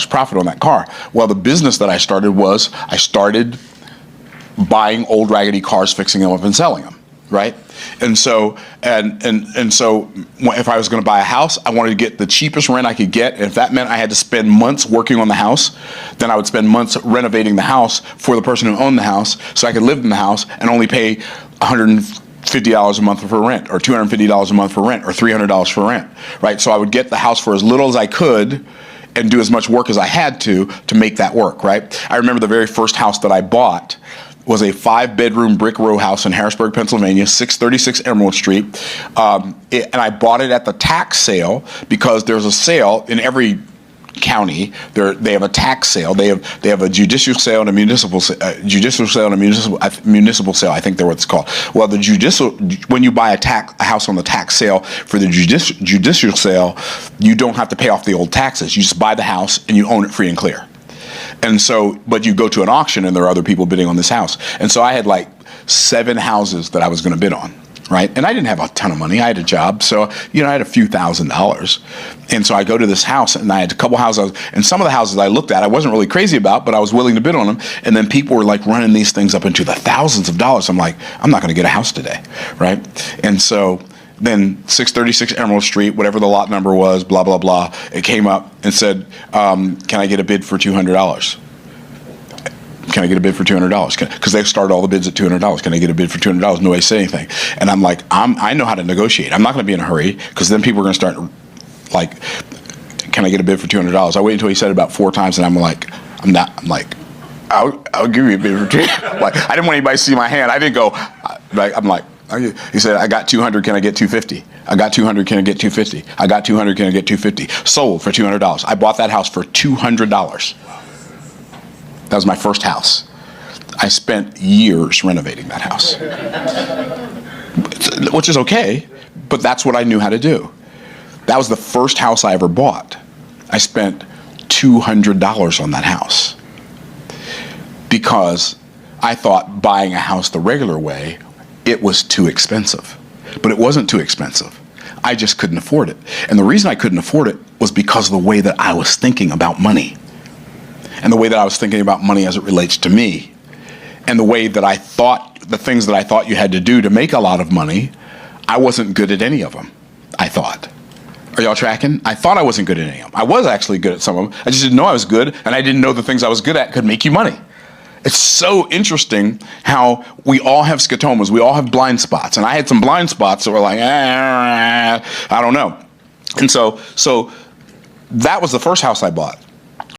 profit on that car. Well, the business that I started was I started buying old raggedy cars, fixing them up and selling them, right? And so so if I was going to buy a house, I wanted to get the cheapest rent I could get. And if that meant I had to spend months working on the house, then I would spend months renovating the house for the person who owned the house so I could live in the house and only pay $150 a month for rent, or $250 a month for rent, or $300 for rent, right? So I would get the house for as little as I could and do as much work as I had to make that work, right? I remember the very first house that I bought was a 5-bedroom brick row house in Harrisburg, Pennsylvania, 636 Emerald Street. And I bought it at the tax sale because there's a sale in every county. They have a tax sale. They have a judicial sale and a municipal sale, municipal sale. I think they're what it's called. Well, the judicial, when you buy a house on the tax sale for the judicial sale, you don't have to pay off the old taxes. You just buy the house and you own it free and clear. And so, but you go to an auction and there are other people bidding on this house. And so I had like 7 houses that I was going to bid on, right? And I didn't have a ton of money. I had a job. So, I had a few $1,000s. And so I go to this house and I had a couple houses. And some of the houses I looked at, I wasn't really crazy about, but I was willing to bid on them. And then people were like running these things up into the thousands of dollars. I'm like, I'm not going to get a house today, right? And so then 636 Emerald Street, whatever the lot number was, blah, blah, blah, it came up and said, can I get a bid for $200? Can I get a bid for $200? Because they started all the bids at $200. Can I get a bid for $200? Nobody said anything. And I'm like, I know how to negotiate. I'm not going to be in a hurry because then people are going to start like, can I get a bid for $200? I waited until he said it about 4 times and I'm like, I'll give you a bid for $200. Like, I didn't want anybody to see my hand. I didn't go, I'm like, he said, I got 200, can I get 250? I got 200, can I get 250? I got 200, can I get 250? Sold for $200. I bought that house for $200. That was my first house. I spent years renovating that house, which is okay, but that's what I knew how to do. That was the first house I ever bought. I spent $200 on that house because I thought buying a house the regular way, it was too expensive. But it wasn't too expensive. I just couldn't afford it. And the reason I couldn't afford it was because of the way that I was thinking about money. And the way that I was thinking about money as it relates to me. And the way that I thought, the things that I thought you had to do to make a lot of money, I wasn't good at any of them, I thought. Are y'all tracking? I thought I wasn't good at any of them. I was actually good at some of them. I just didn't know I was good, and I didn't know the things I was good at could make you money. It's so interesting how we all have scotomas. We all have blind spots. And I had some blind spots that were like, I don't know. And so that was the first house I bought.